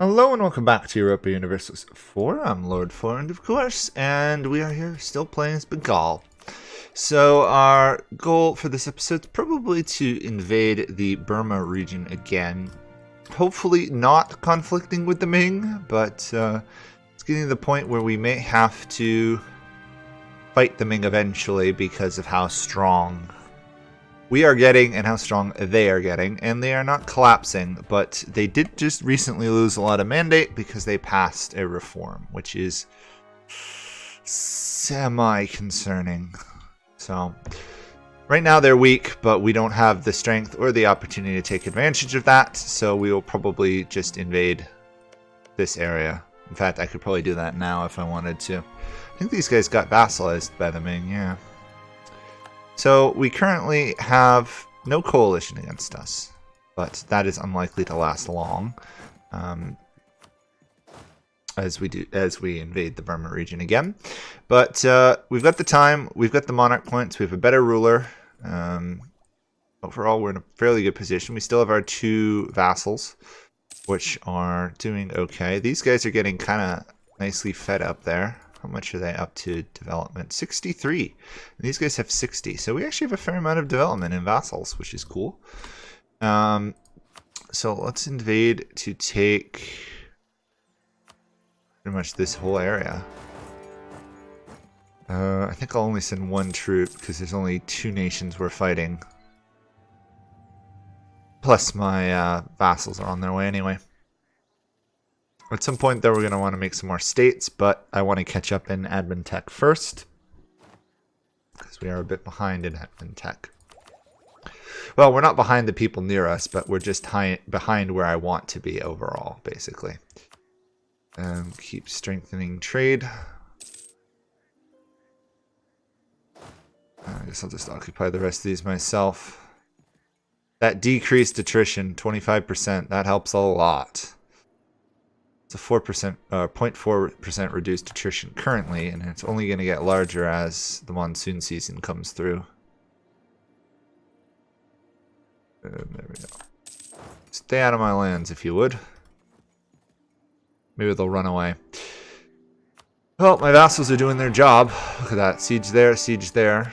Hello and welcome back to Europa Universalis 4. I'm Lord Forwind, of course, and we are here still playing as Bengal. So our goal for this episode is probably to invade the Burma region again. Hopefully not conflicting with the Ming, but it's getting to the point where we may have to fight the Ming eventually because of how strong we are getting and how strong they are getting, and they are not collapsing, but they did just recently lose a lot of mandate because they passed a reform, which is semi-concerning. So right now they're weak, but we don't have the strength or the opportunity to take advantage of that, so we will probably just invade this area. In fact, I could probably do that now if I wanted to. I think these guys got vassalized by the Ming, yeah. So we currently have no coalition against us, but that is unlikely to last long as we invade the Burma region again. But we've got the time, we've got the monarch points, we have a better ruler. Overall, we're in a fairly good position. We still have our two vassals, which are doing okay. These guys are getting kind of nicely fed up there. How much are they up to development? 63. And these guys have 60. So we actually have a fair amount of development in vassals, which is cool. So let's invade to take pretty much this whole area. I think I'll only send one troop because there's only two nations we're fighting. Plus my vassals are on their way anyway. At some point, though, we're going to want to make some more states, but I want to catch up in admin tech first, because we are a bit behind in admin tech. Well, we're not behind the people near us, but we're just behind where I want to be overall, basically. Keep strengthening trade. I guess I'll just occupy the rest of these myself. That decreased attrition, 25%, that helps a lot. It's a 4%, 0.4% reduced attrition currently, and it's only going to get larger as the monsoon season comes through. There we go. Stay out of my lands, if you would. Maybe they'll run away. Well, my vassals are doing their job. Look at that. Siege there, siege there.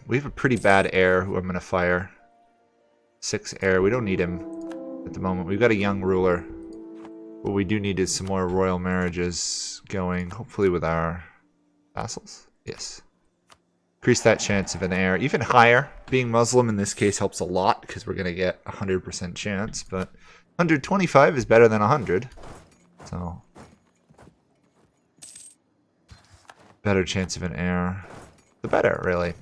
We have a pretty bad heir who I'm going to fire. 6 heir. We don't need him at the moment. We've got a young ruler. What we do need is some more royal marriages going, hopefully with our vassals. Yes. Increase that chance of an heir. Even higher. Being Muslim in this case helps a lot because we're going to get a 100% chance, but 125 is better than 100. So, better chance of an heir. The better, really.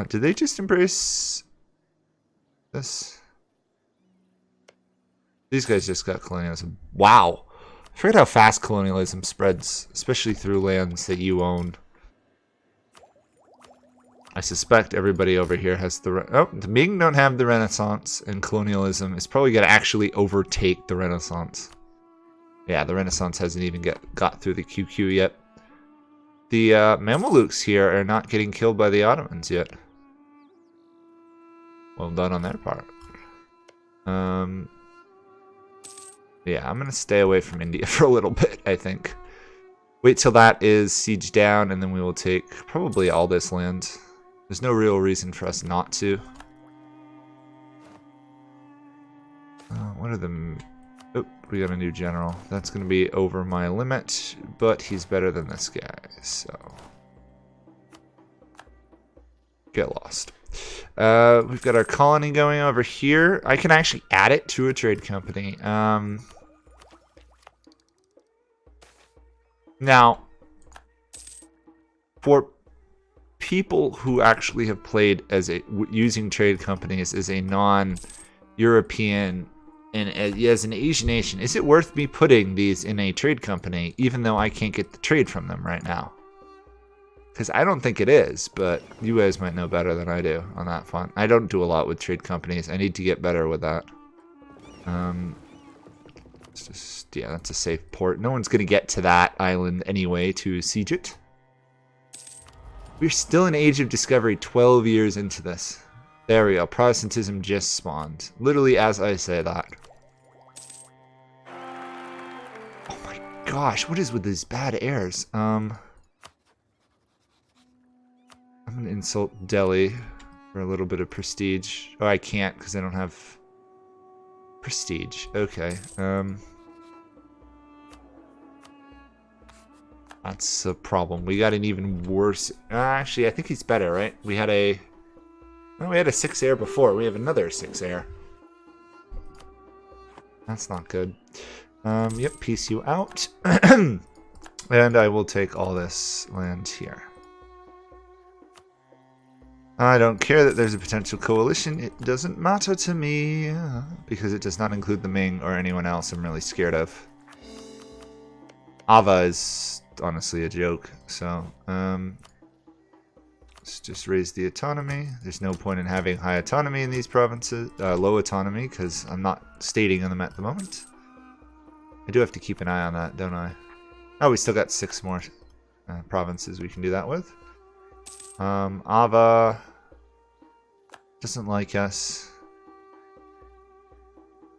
Did they just embrace this? These guys just got colonialism. Wow. I forget how fast colonialism spreads, especially through lands that you own. I suspect everybody over here has the Ming don't have the Renaissance, and colonialism is probably going to actually overtake the Renaissance. Yeah, the Renaissance hasn't even got through the QQ yet. The Mamelukes here are not getting killed by the Ottomans yet. Well done on their part. Yeah, I'm going to stay away from India for a little bit, I think. Wait till that is sieged down, and then we will take probably all this land. There's no real reason for us not to. What are the... Oh, we got a new general. That's going to be over my limit, but he's better than this guy, so... Get lost. We've got our colony going over here. I can actually add it to a trade company. Now, for people who actually have played as using trade companies as a non-European and as an Asian nation, is it worth me putting these in a trade company even though I can't get the trade from them right now? Because I don't think it is, but you guys might know better than I do on that front. I don't do a lot with trade companies. I need to get better with that. It's just, yeah, that's a safe port. No one's going to get to that island anyway to siege it. We're still in Age of Discovery 12 years into this. There we go. Protestantism just spawned. Literally as I say that. gosh, what is with these bad heirs? I'm gonna insult Delhi for a little bit of prestige. Oh, I can't because I don't have prestige. Okay. That's a problem. We got an even worse. Actually, I think he's better, right? We had a 6 heir before. We have another 6 heir. That's not good. Yep, peace you out. And I will take all this land here. I don't care that there's a potential coalition. It doesn't matter to me because it does not include the Ming or anyone else I'm really scared of. Ava is honestly a joke. So, let's just raise the autonomy. There's no point in having high autonomy in these provinces, low autonomy, because I'm not stating them at the moment. I do have to keep an eye on that, don't I? Oh, we still got 6 more provinces we can do that with. Ava doesn't like us.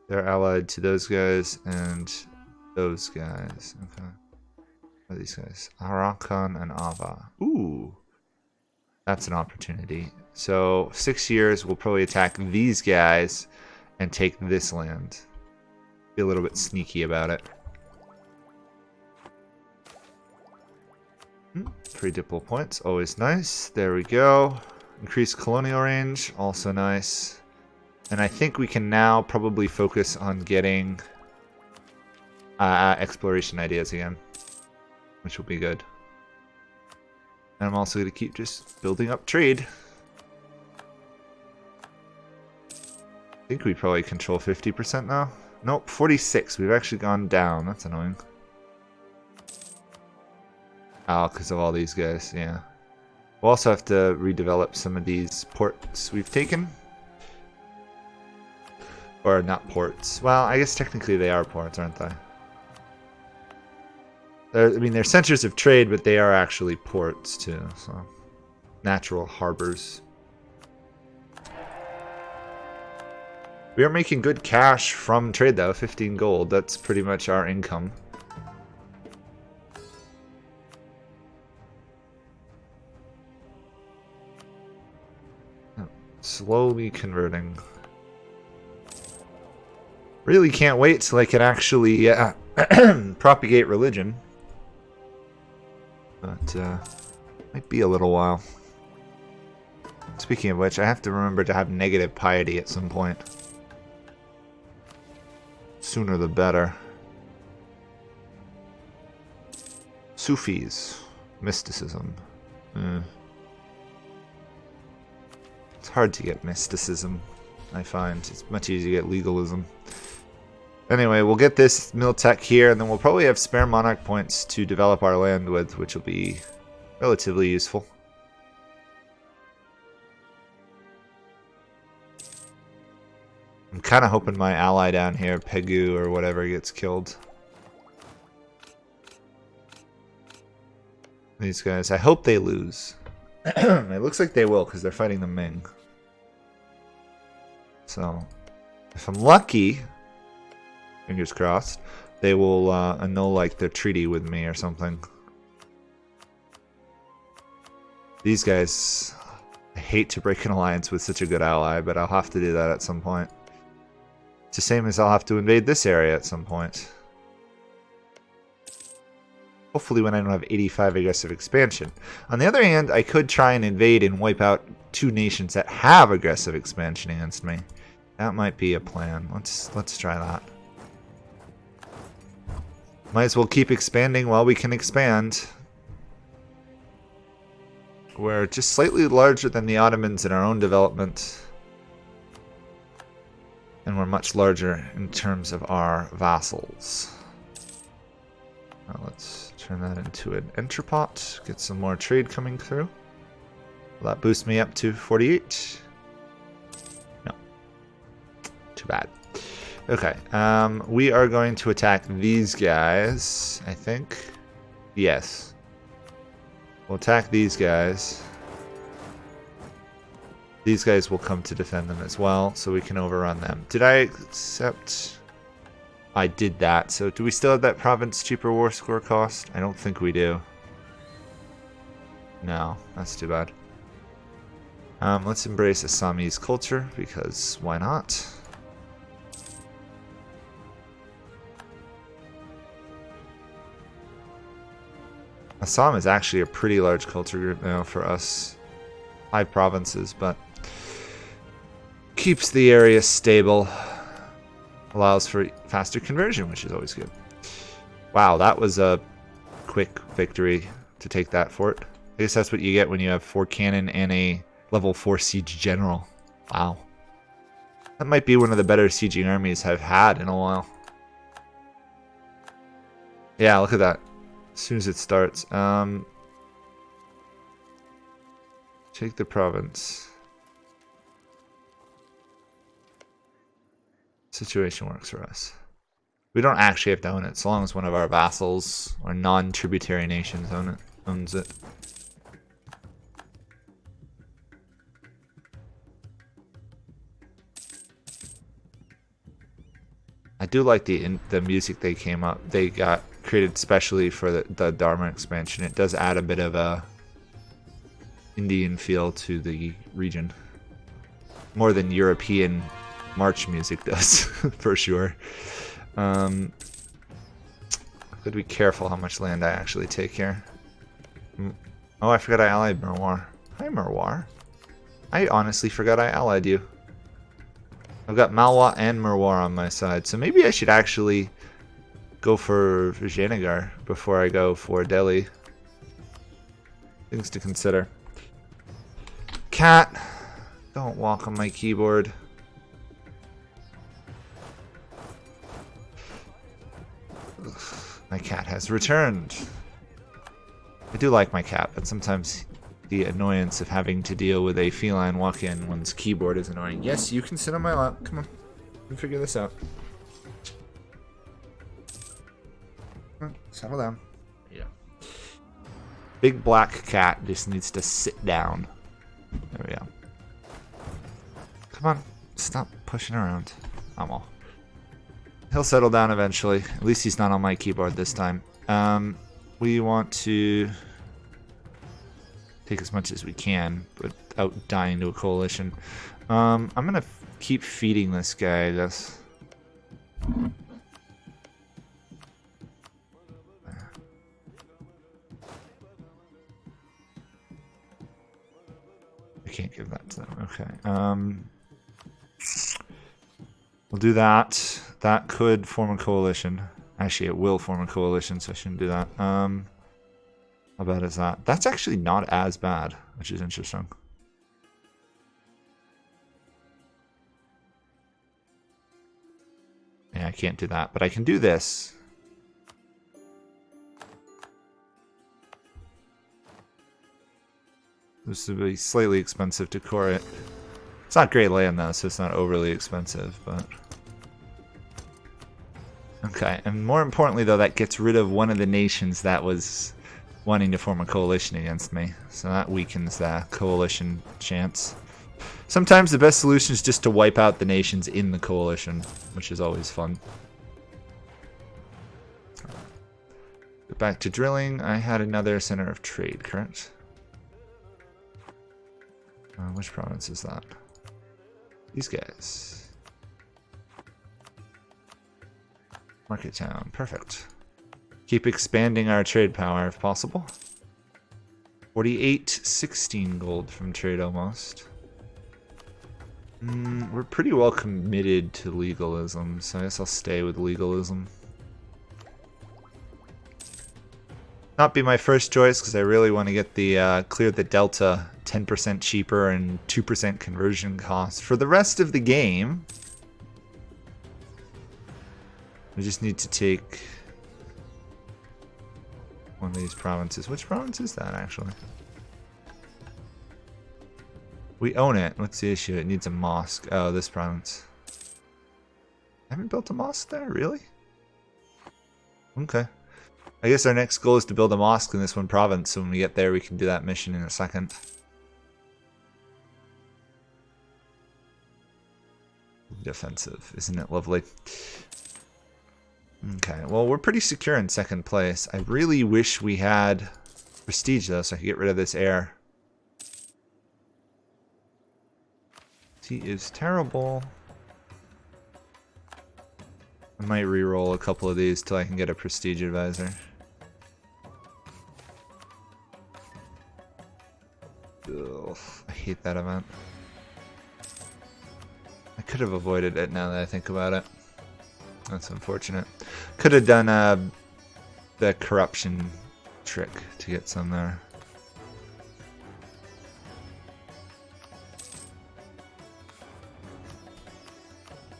They're allied to those guys and those guys. Okay. What are these guys? Arakan and Ava. Ooh. That's an opportunity. So 6 years, we'll probably attack these guys and take this land. Be a little bit sneaky about it. 3 diplo points, always nice. There we go. Increased colonial range, also nice. And I think we can now probably focus on getting exploration ideas again, which will be good. And I'm also going to keep just building up trade. I think we probably control 50% now. Nope, 46. We've actually gone down. That's annoying. Oh, because of all these guys, yeah. We'll also have to redevelop some of these ports we've taken. Or not ports. Well, I guess technically they are ports, aren't they? I mean, they're centers of trade, but they are actually ports too, so. Natural harbors. We are making good cash from trade though, 15 gold. That's pretty much our income. Slowly converting. Really can't wait till I can actually propagate religion. But might be a little while. Speaking of which, I have to remember to have negative piety at some point. Sooner the better. Sufis. Mysticism. It's hard to get mysticism, I find. It's much easier to get legalism. Anyway, we'll get this mill tech here, and then we'll probably have spare monarch points to develop our land with, which will be relatively useful. I'm kind of hoping my ally down here, Pegu or whatever, gets killed. These guys, I hope they lose. It looks like they will, because they're fighting the Ming. So, if I'm lucky, fingers crossed, they will annul like their treaty with me or something. These guys, I hate to break an alliance with such a good ally, but I'll have to do that at some point. It's the same as I'll have to invade this area at some point. Hopefully when I don't have 85 aggressive expansion. On the other hand, I could try and invade and wipe out 2 nations that have aggressive expansion against me. That might be a plan. Let's try that. Might as well keep expanding while we can expand. We're just slightly larger than the Ottomans in our own development. And we're much larger in terms of our vassals. Now let's turn that into an entrepot. Get some more trade coming through. Will that boost me up to 48? No. Too bad. Okay, we are going to attack these guys, I think. Yes. We'll attack these guys. These guys will come to defend them as well, so we can overrun them. Did I accept I did that. So do we still have that province cheaper war score cost? I don't think we do. No, that's too bad. Let's embrace Assamese culture, because why not? Assam is actually a pretty large culture group now for us. 5 provinces, but keeps the area stable. Allows for faster conversion, which is always good. Wow, that was a quick victory to take that fort. I guess that's what you get when you have 4 cannon and a level 4 siege general. Wow. That might be one of the better sieging armies I've had in a while. Yeah, look at that. As soon as it starts. Take the province. Situation works for us. We don't actually have to own it, so long as one of our vassals or non-tributary nations owns it. I do like the music they got created specially for the Dharma expansion. It does add a bit of a Indian feel to the region, more than European march music does, for sure. Gotta be careful how much land I actually take here. Oh, I forgot I allied Merwar. Hi, Merwar. I honestly forgot I allied you. I've got Malwa and Merwar on my side, so maybe I should actually go for Vijayanagar before I go for Delhi. Things to consider. Cat, don't walk on my keyboard. My cat has returned. I do like my cat, but sometimes the annoyance of having to deal with a feline walk in one's keyboard is annoying. Yes, you can sit on my lap. Come on. We can figure this out. Settle down. Yeah. Big black cat just needs to sit down. There we go. Come on. Stop pushing around. Amo. He'll settle down eventually. At least he's not on my keyboard this time. We want to take as much as we can without dying to a coalition. I'm gonna keep feeding this guy, I guess. I can't give that to them. Okay. We'll do that. That could form a coalition. Actually, it will form a coalition, so I shouldn't do that. How bad is that? That's actually not as bad, which is interesting. Yeah, I can't do that, but I can do this. This would be slightly expensive to core it. It's not great land though, so it's not overly expensive, but... Okay, and more importantly though, that gets rid of one of the nations that was wanting to form a coalition against me. So that weakens the coalition chance. Sometimes the best solution is just to wipe out the nations in the coalition, which is always fun. Go back to drilling. I had another center of trade, correct? Which province is that? These guys. Market town. Perfect. Keep expanding our trade power if possible. 48.16 gold from trade almost. We're pretty well committed to legalism, so I guess I'll stay with legalism. Not be my first choice because I really want to get the clear the delta 10% cheaper and 2% conversion cost for the rest of the game. We just need to take one of these provinces. Which province is that actually? We own it. What's the issue? It needs a mosque. Oh, this province. I haven't built a mosque there, really? Okay. I guess our next goal is to build a mosque in this one province, so when we get there we can do that mission in a second. Defensive, isn't it lovely? Okay, well, we're pretty secure in second place. I really wish we had prestige, though, so I could get rid of this heir. He is terrible. I might re-roll a couple of these till I can get a prestige advisor. Ugh, I hate that event. I could have avoided it now that I think about it. That's unfortunate. Could have done the corruption trick to get some there.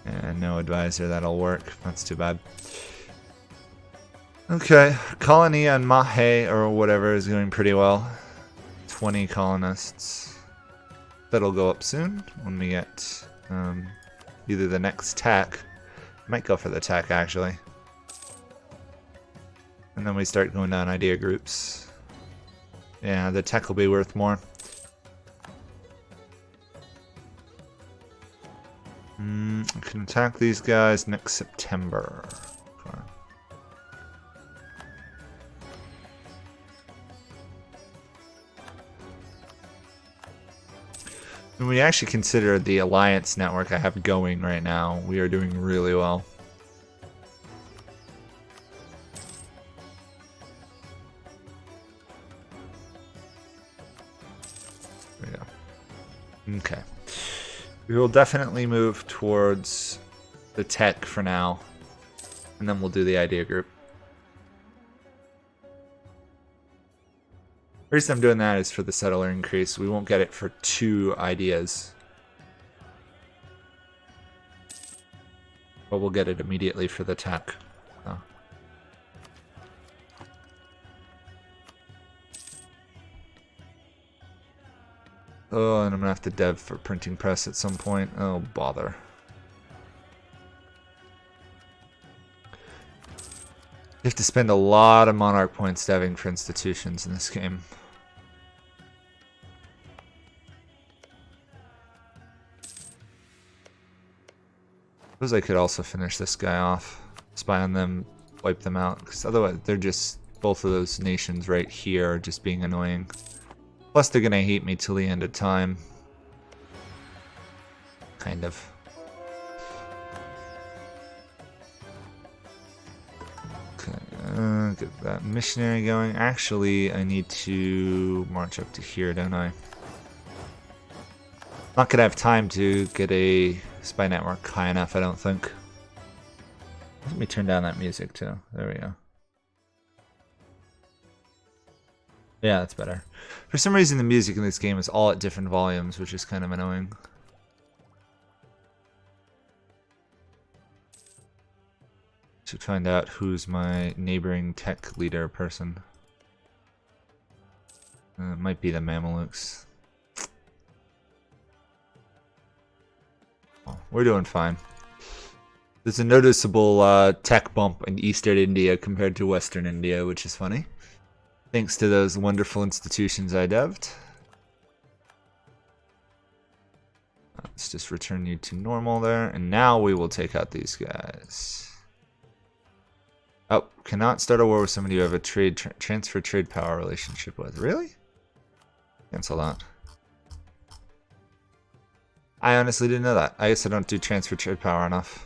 And no advisor, that'll work. That's too bad. Okay, colony on Mahe or whatever is going pretty well. 20 colonists. That'll go up soon when we get either the next tech. Might go for the tech actually. And then we start going down idea groups. Yeah, the tech will be worth more. I can attack these guys next September. Okay. When we actually consider the alliance network I have going right now, we are doing really well. There we go. Okay. We will definitely move towards the tech for now, and then we'll do the idea group. The reason I'm doing that is for the settler increase. We won't get it for 2 ideas. But we'll get it immediately for the tech. So. Oh, and I'm gonna have to dev for printing press at some point. Oh, bother. You have to spend a lot of monarch points deving for institutions in this game. Suppose I could also finish this guy off. Spy on them, wipe them out. Because otherwise, they're just, both of those nations right here are just being annoying. Plus, they're gonna hate me till the end of time. Kind of. Okay, get that missionary going. Actually, I need to march up to here, don't I? Not gonna have time to get a spy network high enough, I don't think. Let me turn down that music too. There we go. Yeah, that's better. For some reason, the music in this game is all at different volumes, which is kind of annoying. Should find out who's my neighboring tech leader person. It might be the Mamelukes. Oh, we're doing fine. There's a noticeable tech bump in Eastern India compared to Western India, which is funny. Thanks to those wonderful institutions I devved. Let's just return you to normal there. And now we will take out these guys. Oh, cannot start a war with somebody you have a transfer trade power relationship with. Really? Cancel that. I honestly didn't know that. I guess I don't do transfer trade power enough.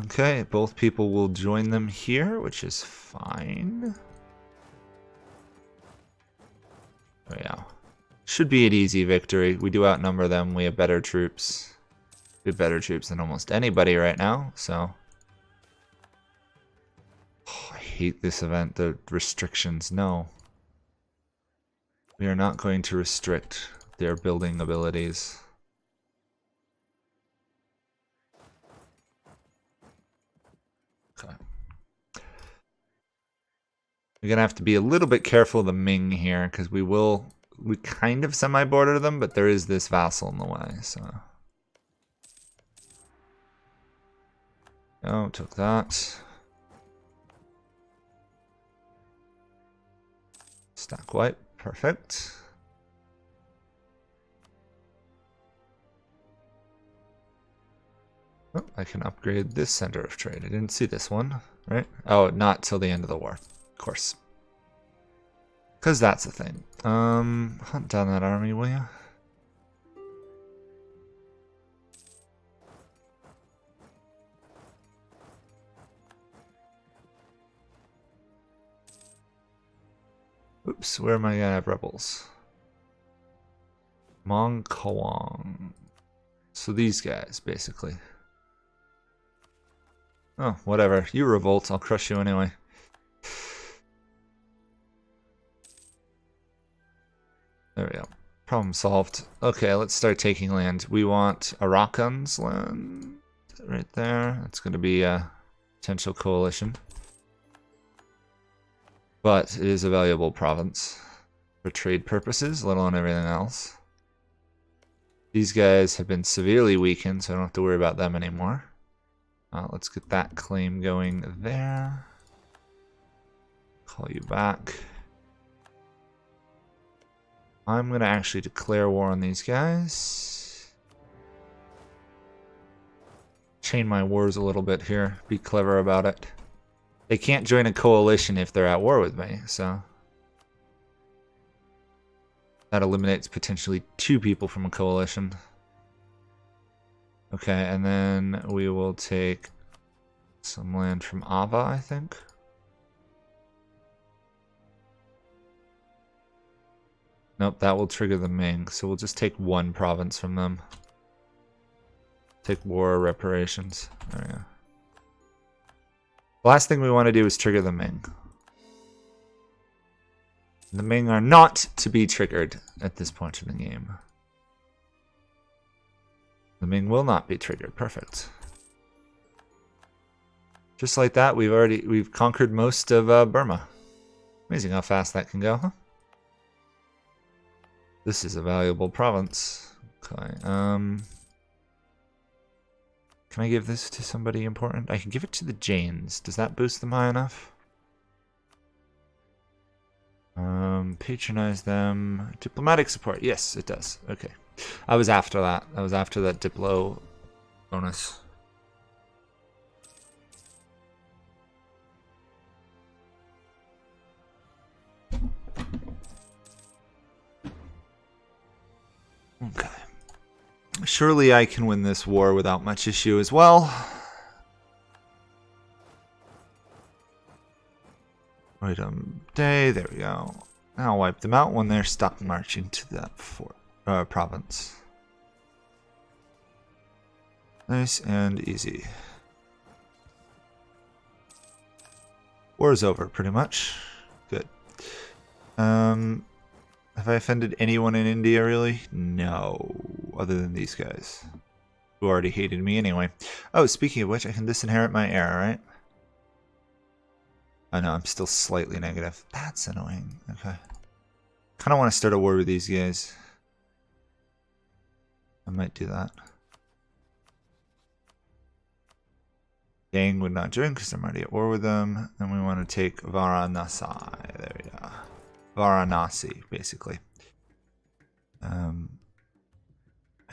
Okay, both people will join them here, which is fine. There we go. Should be an easy victory. We do outnumber them. We have better troops. We have better troops than almost anybody right now, so. Oh, I hate this event, the restrictions. No. We are not going to restrict their building abilities. Okay. We're gonna have to be a little bit careful of the Ming here, because we kind of semi-border them, but there is this vassal in the way, so. Oh, took that. Stack wipe, perfect. Oh, I can upgrade this center of trade. I didn't see this one, right? Oh, not till the end of the war, of course. Because that's the thing. Hunt down that army, will you? Oops, where am I gonna have rebels? Mongkawang. So these guys, basically. Oh, whatever. You revolt, I'll crush you anyway. There we go. Problem solved. Okay, let's start taking land. We want Arakan's land right there. That's going to be a potential coalition. But it is a valuable province for trade purposes, let alone everything else. These guys have been severely weakened, so I don't have to worry about them anymore. Let's get that claim going there. Call you back. I'm going to actually declare war on these guys. Chain my wars a little bit here. Be clever about it. They can't join a coalition if they're at war with me, so... that eliminates potentially 2 people from a coalition. Okay, and then we will take some land from Ava, I think. Nope, that will trigger the Ming, so we'll just take 1 province from them. Take war reparations. There we go. The last thing we want to do is trigger the Ming. The Ming are not to be triggered at this point in the game. The Ming will not be triggered. Perfect. Just like that, we've conquered most of Burma. Amazing how fast that can go, huh? This is a valuable province. Okay. Can I give this to somebody important? I can give it to the Jains. Does that boost them high enough? Patronize them. Diplomatic support. Yes, it does. Okay. I was after that. I was after that Diplo bonus. Okay. Surely I can win this war without much issue as well. Item day, there we go. I'll wipe them out when they're stopped marching to that province. Nice and easy. War is over, pretty much. Good. Have I offended anyone in India, really? No. Other than these guys. Who already hated me anyway. Oh, speaking of which, I can disinherit my heir, right? Oh no, I'm still slightly negative. That's annoying. Okay. Kind of want to start a war with these guys. I might do that. Gang would not join because I'm already at war with them. And we want to take Varanasi. There we go. Varanasi, basically. I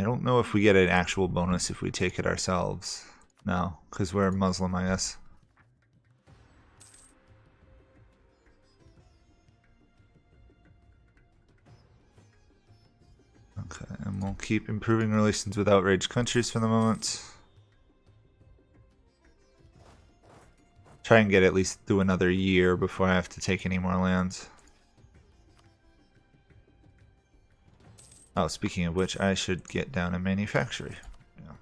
don't know if we get an actual bonus if we take it ourselves. No, because we're Muslim, I guess. Okay, and we'll keep improving relations with outraged countries for the moment. Try and get at least through another year before I have to take any more lands. Oh, speaking of which, I should get down a manufactory. Yeah.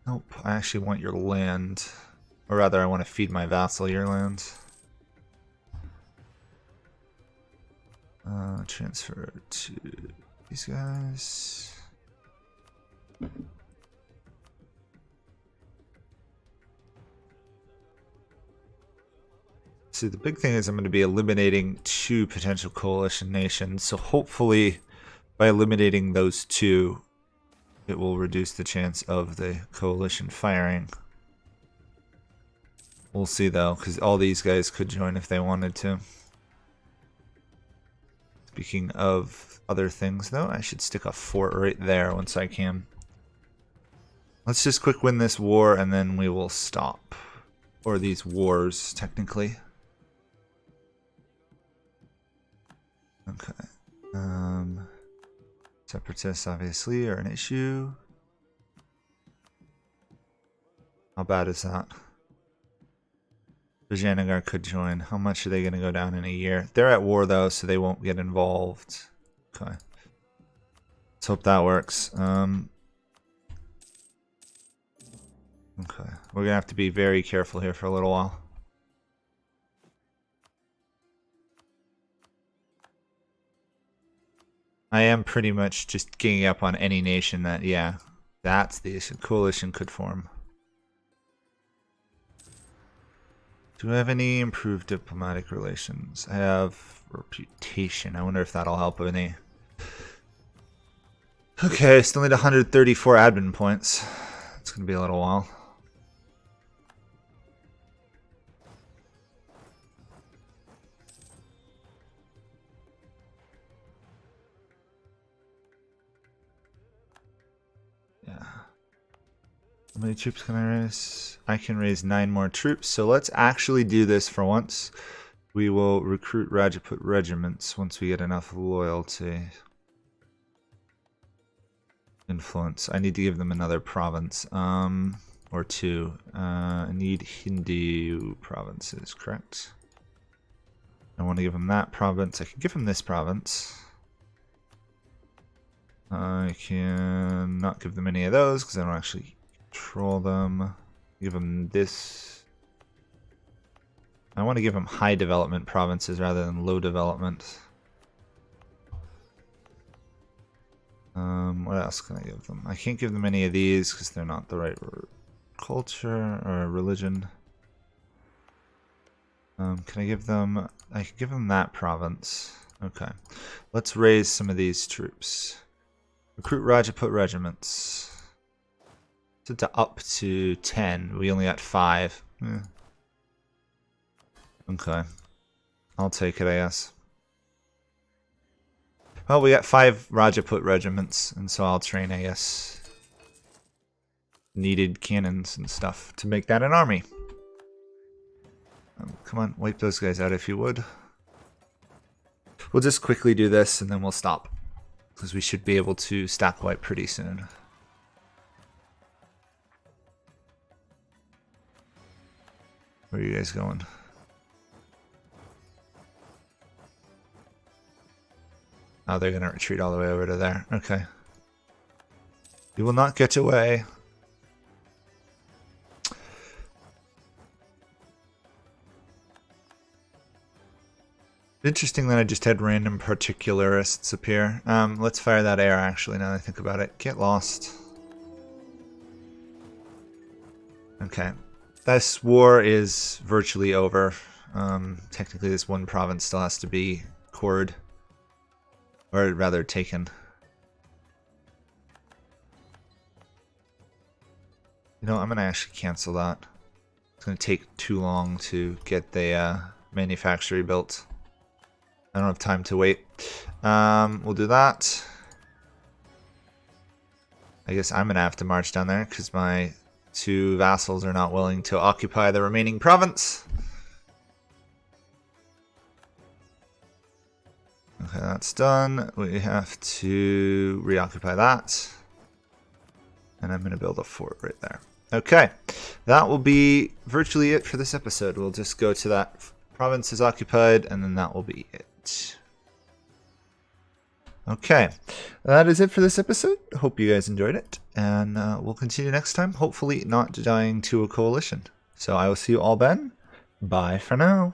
Nope, I actually want your land. Or rather, I want to feed my vassal your land. Transfer to these guys. See, the big thing is I'm going to be eliminating 2 potential coalition nations, so hopefully by eliminating those 2, it will reduce the chance of the coalition firing. We'll see though, because all these guys could join if they wanted to. Speaking of other things though, I should stick a fort right there once I can. Let's just quick win this war and then we will stop. Or these wars, technically. Okay. Separatists obviously are an issue. How bad is that? Vijayanagar could join. How much are they going to go down in a year? They're at war though, so they won't get involved. Okay. Let's hope that works. Okay. We're going to have to be very careful here for a little while. I am pretty much just ganging up on any nation that, yeah, that's the issue. Coalition could form. Do I have any improved diplomatic relations? I have reputation. I wonder if that'll help any. Okay, still need 134 admin points. It's going to be a little while. How many troops can I raise? I can raise 9 more troops, so let's actually do this for once. We will recruit Rajput regiments once we get enough loyalty. Influence. I need to give them another province. Or 2. I need Hindu provinces, correct? I want to give them that province. I can give them this province. I can not give them any of those because I don't actually control them. Give them this. I want to give them high development provinces rather than low development. What else can I give them? I can't give them any of these because they're not the right culture or religion. Can I give them... I can give them that province. Okay. Let's raise some of these troops. Recruit Rajput regiments. Set to up to 10. We only got 5. Okay. I'll take it, I guess. Well, we got 5 Rajput regiments, and so I'll train, I guess, needed cannons and stuff to make that an army. Come on, wipe those guys out if you would. We'll just quickly do this, and then we'll stop. Because we should be able to stack wipe pretty soon. Where are you guys going? Oh, they're going to retreat all the way over to there. Okay. You will not get away. Interesting that I just had random particularists appear. Let's fire that heir, actually, now that I think about it. Get lost. Okay. This war is virtually over. Technically, this one province still has to be cored. Or rather, taken. You know, I'm going to actually cancel that. It's going to take too long to get the manufactory built. I don't have time to wait. We'll do that. I guess I'm going to have to march down there because my 2 vassals are not willing to occupy the remaining province. Okay, that's done. We have to reoccupy that. And I'm going to build a fort right there. Okay, that will be virtually it for this episode. We'll just go to that province is occupied, and then that will be it. Okay, that is it for this episode. Hope you guys enjoyed it, and we'll continue next time, hopefully not dying to a coalition. So I will see you all then. Bye for now.